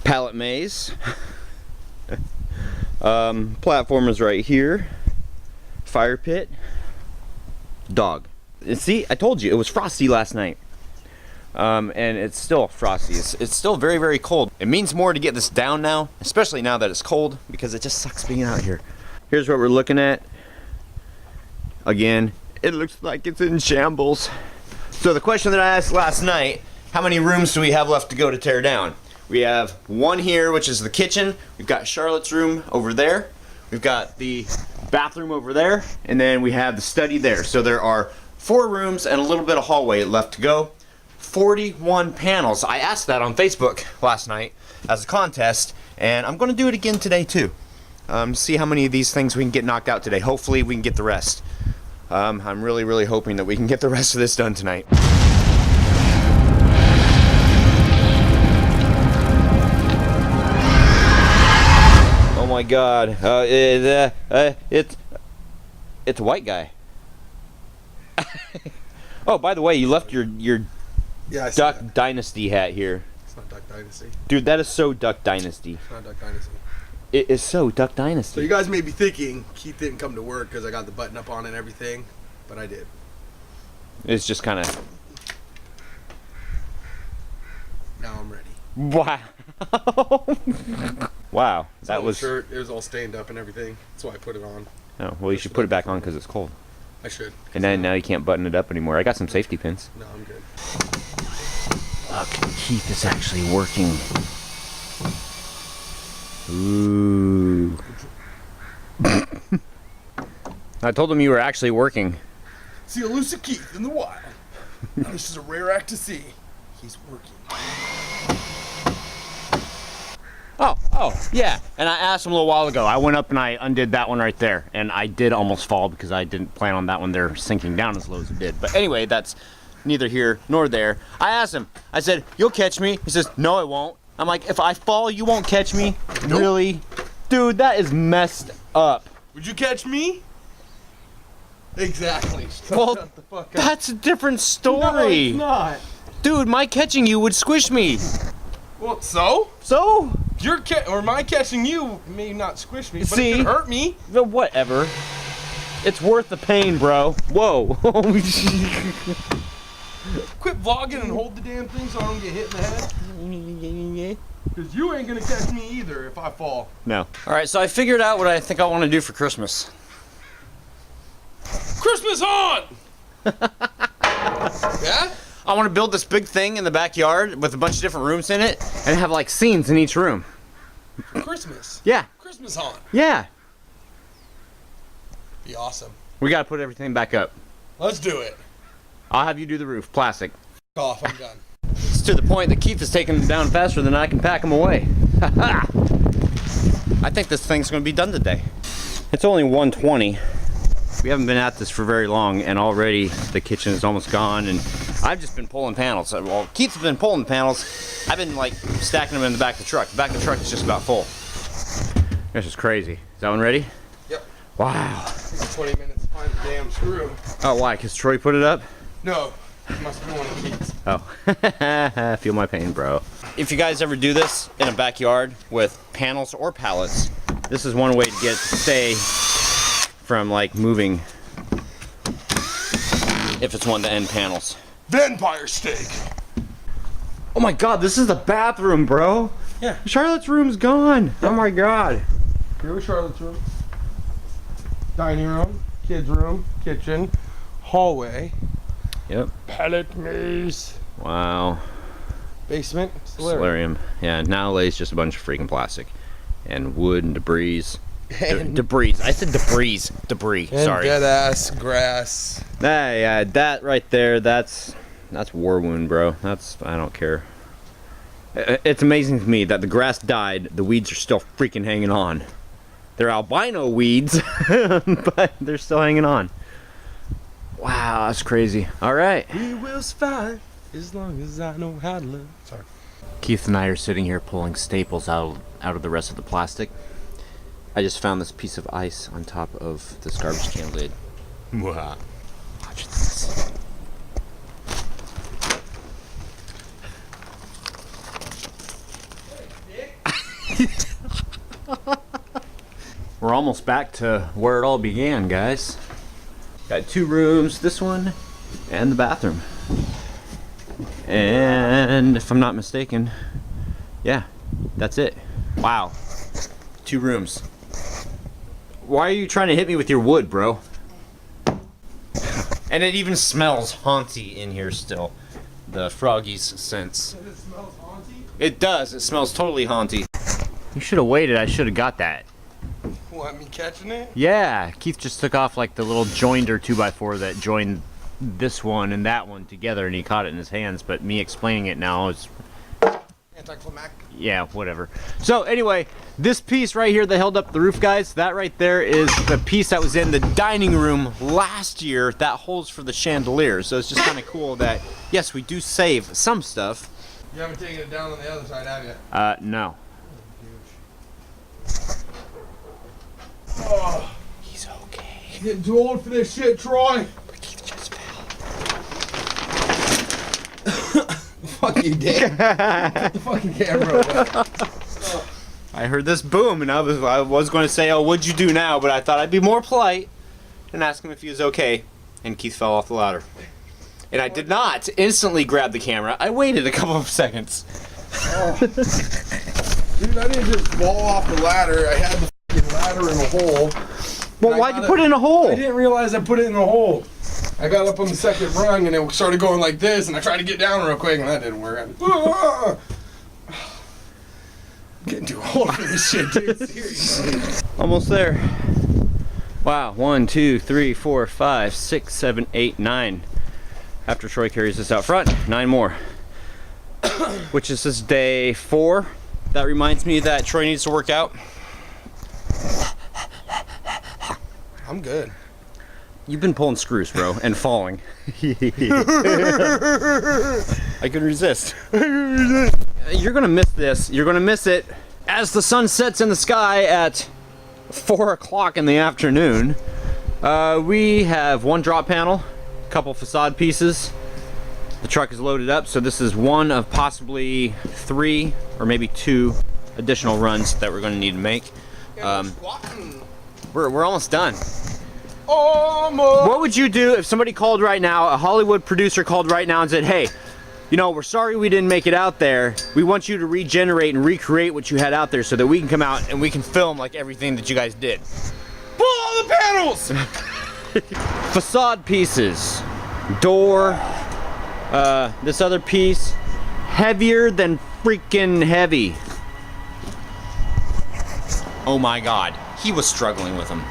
pallet maze. Platform is right here. Fire pit. Dog. And see, I told you, it was frosty last night. And it's still frosty. It's still very, very cold. It means more to get this down now, especially now that it's cold, because it just sucks being out here. Here's what we're looking at. Again, it looks like it's in shambles. So the question that I asked last night, how many rooms do we have left to go to tear down? We have one here, which is the kitchen. We've got Charlotte's room over there. We've got the bathroom over there, and then we have the study there. So there are 4 rooms and a little bit of hallway left to go. 41 panels. I asked that on Facebook last night as a contest, and I'm going to do it again today too. See how many of these things we can get knocked out today. Hopefully we can get the rest. I'm really, really hoping that we can get the rest of this done tonight. Oh my God! It's a white guy. Oh, by the way, you left your Duck Dynasty hat here. It's not Duck Dynasty. Dude, that is so Duck Dynasty. It's not Duck Dynasty. It is so Duck Dynasty. So you guys may be thinking Keith didn't come to work because I got the button up on and everything, but I did. It's just kind of. Now I'm ready. Wow. Wow. That was. Shirt. It was all stained up and everything. That's why I put it on. Oh well, you should put it back on because it's cold. I should. And then now you can't button it up anymore. I got some safety pins. No, I'm good. Look, Keith is actually working. Ooh. I told him you were actually working. See elusive Keith in the wild. Now this is a rare act to see. He's working. Oh, yeah. And I asked him a little while ago. I went up and I undid that one right there. And I did almost fall because I didn't plan on that one there sinking down as low as it did. But anyway, that's neither here nor there. I asked him. I said, "You'll catch me." He says, "No, I won't." I'm like, "If I fall, you won't catch me?" Nope. Really? Dude, that is messed up. Would you catch me? Exactly. Well, shut the fuck up. That's a different story. No, it's not. Dude, my catching you would squish me. Well, so? So? My catching you may not squish me, but See? it could hurt me. No, whatever. It's worth the pain, bro. Whoa. Quit vlogging and hold the damn thing so I don't get hit in the head. Because you ain't gonna catch me either if I fall. No. Alright, so I figured out what I think I want to do for Christmas. Christmas on! Yeah? I want to build this big thing in the backyard with a bunch of different rooms in it and have like scenes in each room. Christmas? Yeah. Christmas on. Yeah. Be awesome. We gotta put everything back up. Let's do it. I'll have you do the roof. Plastic. F off, I'm done. It's to the point that Keith is taking them down faster than I can pack them away. I think this thing's gonna be done today. It's only 1:20. We haven't been at this for very long, and already the kitchen is almost gone, and I've just been pulling panels. Well, Keith's been pulling panels. I've been like stacking them in the back of the truck. The back of the truck is just about full. This is crazy. Is that one ready? Yep. Wow. It's 20 minutes to find the damn screw. Oh, why? Because Troy put it up? No. It must be one of Keith's. Oh. Feel my pain, bro. If you guys ever do this in a backyard with panels or pallets, this is one way to get to stay from like moving if it's one of the end panels. Vampire steak. Oh my God, this is the bathroom, bro. Yeah. Charlotte's room's gone. Oh my God. Here was Charlotte's room. Dining room, kids room, kitchen, hallway. Yep. Pallet maze. Wow. Basement. Solarium. Yeah, now lays just a bunch of freaking plastic and wood and debris. Debris. I said debris. Debris. And sorry. dead ass grass. Yeah, that right there. That's war wound, bro. I don't care. It's amazing to me that the grass died. The weeds are still freaking hanging on. They're albino weeds, but they're still hanging on. Wow, that's crazy. All right. We will survive as long as I know how to live. Sorry. Keith and I are sitting here pulling staples out of the rest of the plastic. I just found this piece of ice on top of this garbage can lid. Wow. Watch this. We're almost back to where it all began, guys. Got 2 rooms, this one and the bathroom. And if I'm not mistaken, yeah, that's it. Wow. 2 rooms. Why are you trying to hit me with your wood, bro? And it even smells haunty in here still. The Froggy's scents. It smells haunty? It does. It smells totally haunty. You should have waited. I should have got that. What, me catching it? Yeah, Keith just took off like the little joinder 2x4 that joined this one and that one together, and he caught it in his hands. But me explaining it now is, Anticlimactic. yeah, whatever. So anyway, this piece right here that held up the roof, guys, that right there is the piece that was in the dining room last year that holds for the chandelier. So it's just kind of cool that, yes, we do save some stuff. You haven't taken it down on the other side, have you? No. Oh, He's okay. getting too old for this shit, Troy. Keith just fell. Fuck you, Dave. Put the fucking camera away. I heard this boom, and I was going to say, oh, what'd you do now? But I thought I'd be more polite and ask him if he was okay. And Keith fell off the ladder. And I did not instantly grab the camera. I waited a couple of seconds. Oh. Dude, I didn't just fall off the ladder. I had the fucking ladder in a hole. Well, why'd you put it in a hole? I didn't realize I put it in a hole. I got up on the second rung and it started going like this, and I tried to get down real quick, and that didn't work. I'm getting too old for this shit, dude. Seriously. Almost there. Wow, 1, 2, 3, 4, 5, 6, 7, 8, 9. After Troy carries this out front, 9 more. Which is this day 4. That reminds me that Troy needs to work out. I'm good. You've been pulling screws, bro, and falling. I couldn't resist. You're gonna miss this. You're gonna miss it as the sun sets in the sky at 4 o'clock in the afternoon. We have 1 drop panel, a couple facade pieces. The truck is loaded up, so this is 1 of possibly 3 or maybe 2 additional runs that we're gonna need to make. We're almost done. What would you do if somebody called right now, a Hollywood producer called right now and said, hey, you know, we're sorry we didn't make it out there. We want you to regenerate and recreate what you had out there so that we can come out and we can film like everything that you guys did. Pull all the panels! Facade pieces, door, this other piece, heavier than freaking heavy. Oh my God, he was struggling with them.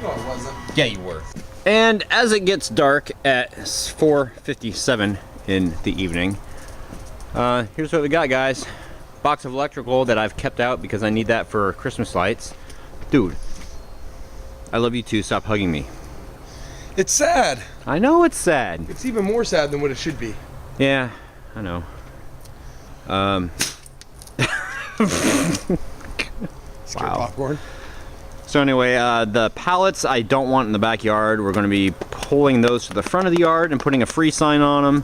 No, it wasn't. Yeah, you were. And as it gets dark at 4:57 in the evening, here's what we got, guys. Box of electrical that I've kept out because I need that for Christmas lights. Dude, I love you too. Stop hugging me. It's sad. I know it's sad. It's even more sad than what it should be. Yeah, I know. Scared Wow. popcorn. So anyway, the pallets I don't want in the backyard. We're going to be pulling those to the front of the yard and putting a free sign on them.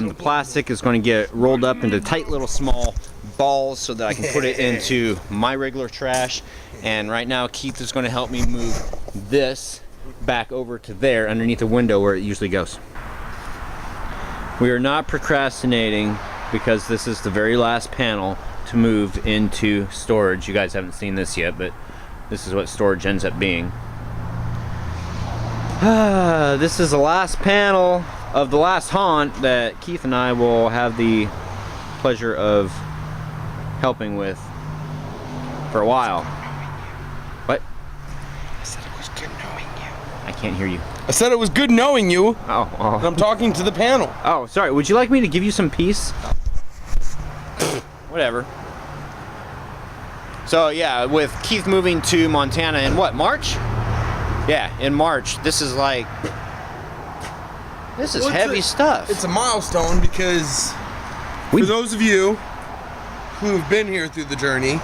The plastic is going to get rolled up into tight little small balls so that I can put it into my regular trash. And right now Keith is going to help me move this back over to there underneath the window where it usually goes. We are not procrastinating because this is the very last panel to move into storage. You guys haven't seen this yet, but this is what storage ends up being. This is the last panel of the last haunt that Keith and I will have the pleasure of helping with for a while. What? I said it was good knowing you. I can't hear you. I said it was good knowing you. Oh, And I'm talking to the panel. oh, sorry. Would you like me to give you some peace? Whatever. So yeah, with Keith moving to Montana in what, March? Yeah, in March. This is like, this is heavy stuff. It's a milestone because for those of you who have been here through the journey,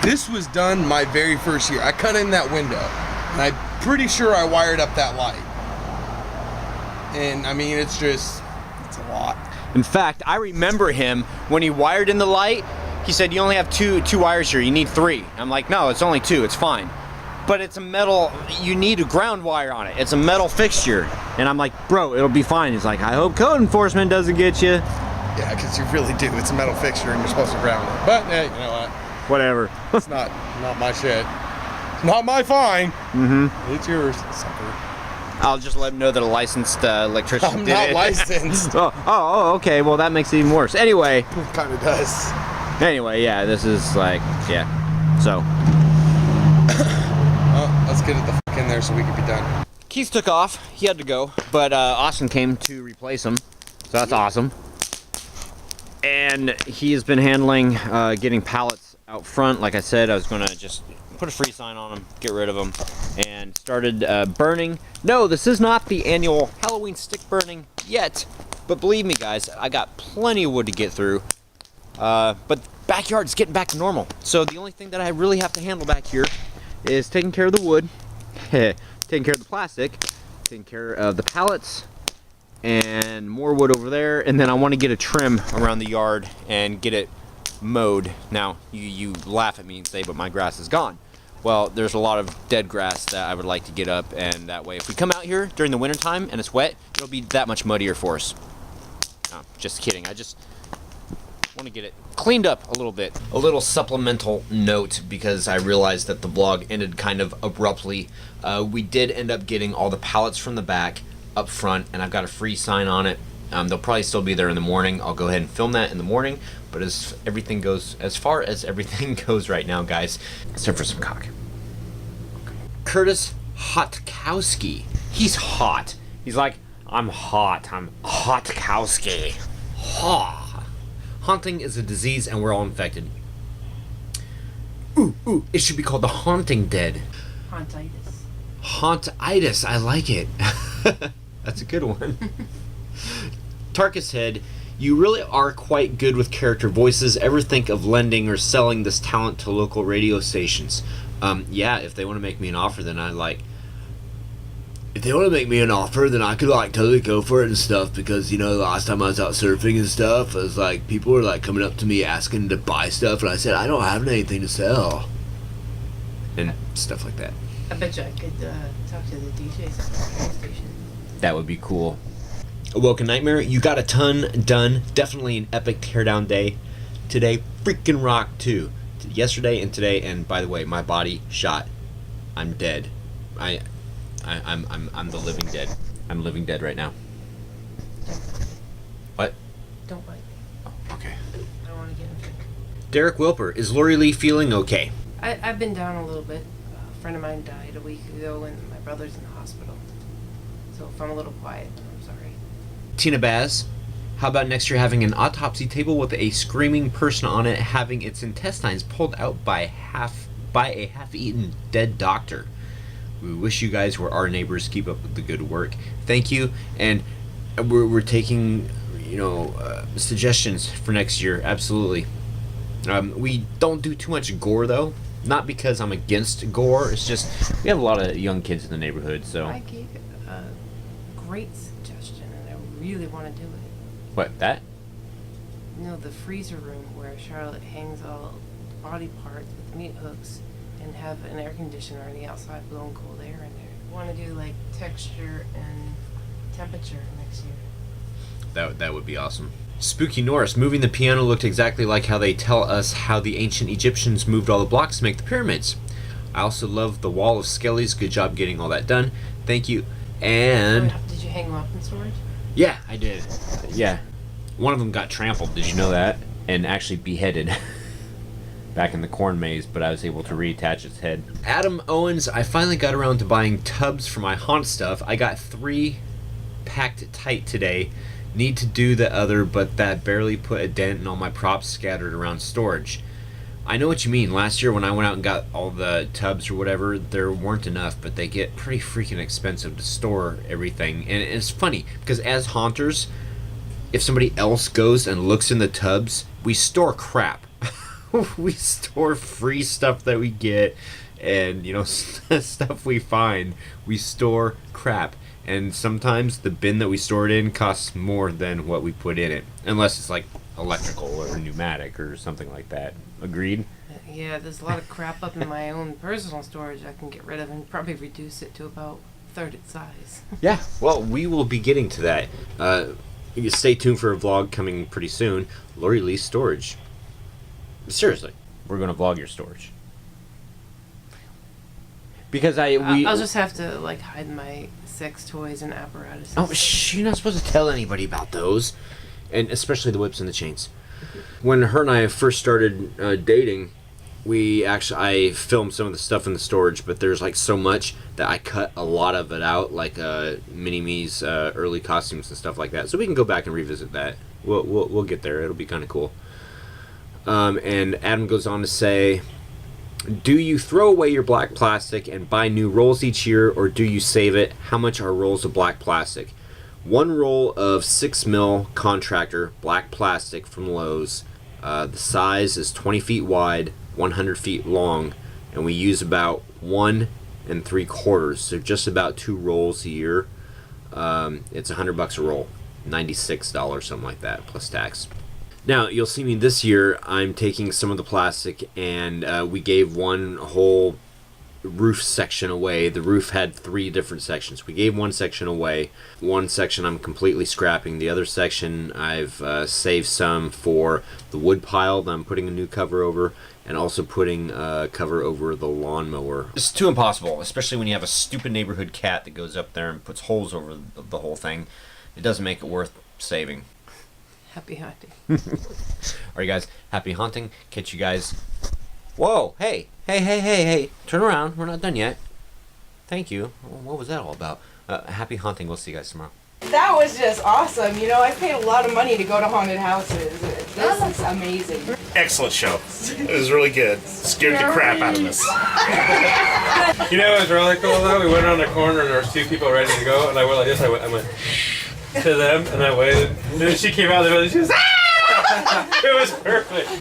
this was done my very first year. I cut in that window, and I'm pretty sure I wired up that light. And I mean, it's a lot. In fact, I remember him when he wired in the light. He said, you only have two wires here, you need 3. I'm like, no, it's only 2, it's fine. But it's a metal, you need a ground wire on it. It's a metal fixture. And I'm like, bro, it'll be fine. He's like, I hope code enforcement doesn't get you. Yeah, because you really do. It's a metal fixture and you're supposed to ground it. But hey, you know what? Whatever. It's not my shit. It's not my fine. Mm-hmm. It's yours, sucker. I'll just let him know that a licensed electrician I'm did not it. licensed. oh, okay. Well, that makes it even worse. Anyway. It kind of does. Anyway, yeah, this is like, yeah. So. Well, let's get it the fuck in there so we can be done. Keith took off. He had to go. But Austin came to replace him. So that's awesome. And he has been handling getting pallets out front. Like I said, I was going to just put a free sign on them, get rid of them, and started burning. No, this is not the annual Halloween stick burning yet. But believe me, guys, I got plenty of wood to get through. But backyard's getting back to normal. So the only thing that I really have to handle back here is taking care of the wood, taking care of the plastic, taking care of the pallets, and more wood over there. And then I want to get a trim around the yard and get it mowed. Now, you laugh at me and say, but my grass is gone. Well, there's a lot of dead grass that I would like to get up, and that way if we come out here during the winter time and it's wet, it'll be that much muddier for us. No, just kidding. I just want to get it cleaned up a little bit. A little supplemental note, because I realized that the vlog ended kind of abruptly. We did end up getting all the pallets from the back up front, and I've got a free sign on it. They'll probably still be there in the morning. I'll go ahead and film that in the morning. But as everything goes, as far as everything goes right now, guys, it's time for some cock. Curtis Hotkowski. He's hot. He's like, I'm hot. I'm Hotkowski. Ha. Haunting is a disease, and we're all infected. Ooh, it should be called the Haunting Dead. Hauntitis. Hauntitis. I like it. That's a good one. Tarkus Head, you really are quite good with character voices. Ever think of lending or selling this talent to local radio stations? Yeah, if they want to make me an offer, then I'd like... If they want to make me an offer, then I could like totally go for it and stuff, because, you know, last time I was out surfing and stuff, it was like, people were like coming up to me asking to buy stuff, and I said, I don't have anything to sell. And stuff like that. I bet you I could talk to the DJs at the radio station. That would be cool. Awoken Nightmare, you got a ton done. Definitely an epic teardown day. Today, freaking rock too. Yesterday and today, and by the way, my body shot. I'm dead. I'm the living dead. I'm living dead right now. What? Don't bite me. Oh, okay. I don't want to get infected. Derek Wilper, is Lori Lee feeling okay? I've been down a little bit. A friend of mine died a week ago, and my brother's in the hospital. So if I'm a little quiet, I'm sorry. Tina Baz, how about next year having an autopsy table with a screaming person on it having its intestines pulled out by a half-eaten dead doctor? We wish you guys were our neighbors. Keep up with the good work. Thank you. And we're taking, you know, suggestions for next year. Absolutely. We don't do too much gore, though. Not because I'm against gore. It's just we have a lot of young kids in the neighborhood, so... I gave a great suggestion, and I really want to do it. What, that? You know, the freezer room where Charlotte hangs all body parts with meat hooks and have an air conditioner on the outside blowing cold air in there. I want to do, like, texture and temperature next year. That would be awesome. Spooky Norris, moving the piano looked exactly like how they tell us how the ancient Egyptians moved all the blocks to make the pyramids. I also love the wall of skellies. Good job getting all that done. Thank you. And... Did you hang them up in storage? Yeah, I did. Yeah. One of them got trampled. Did you know that? And actually beheaded. Back in the corn maze, but I was able to reattach its head. Adam Owens, I finally got around to buying tubs for my haunt stuff. I got 3 packed tight today. Need to do the other, but that barely put a dent in all my props scattered around storage. I know what you mean. Last year when I went out and got all the tubs or whatever, there weren't enough, but they get pretty freaking expensive to store everything. And it's funny, because as haunters, if somebody else goes and looks in the tubs, we store crap. We store free stuff that we get, and, you know, stuff we find. We store crap. and sometimes the bin that we store it in costs more than what we put in it, unless it's like electrical or pneumatic or something like that. Agreed? Yeah, there's a lot of crap up in my own personal storage I can get rid of and probably reduce it to about a third its size. Yeah, well, we will be getting to that. You stay tuned for a vlog coming pretty soon. Lori Lee's storage. Seriously, we're going to vlog your storage. Because I'll just have to like hide my sex toys and apparatuses. Oh, you're not supposed to tell anybody about those, and especially the whips and the chains. When her and I first started dating, I filmed some of the stuff in the storage, but there's like so much that I cut a lot of it out, like Mini-Me's early costumes and stuff like that. So we can go back and revisit that. We'll get there. It'll be kind of cool. And Adam goes on to say, do you throw away your black plastic and buy new rolls each year, or do you save it? How much are rolls of black plastic? One roll of 6mm contractor black plastic from Lowe's. The size is 20 feet wide, 100 feet long, and we use about 1 3/4, so just about 2 rolls a year. It's $100 a roll, $96, something like that, plus tax. Now, you'll see me this year, I'm taking some of the plastic, and we gave one whole roof section away. The roof had 3 different sections. We gave one section away. One section I'm completely scrapping. The other section I've saved some for the wood pile that I'm putting a new cover over, and also putting a cover over the lawnmower. It's too impossible, especially when you have a stupid neighborhood cat that goes up there and puts holes over the whole thing. It doesn't make it worth saving. Happy hunting. Alright guys, happy hunting. Catch you guys. Whoa, hey, turn around, we're not done yet. Thank you. What was that all about? Happy hunting, we'll see you guys tomorrow. That was just awesome. You know, I paid a lot of money to go to haunted houses. This is amazing. Excellent show. It was really good. Scared the crap out of us. You know what was really cool though? We went around the corner and there was 2 people ready to go, and I went like this. I went to them, and I waited. And then she came out there and she was, ah! It was perfect.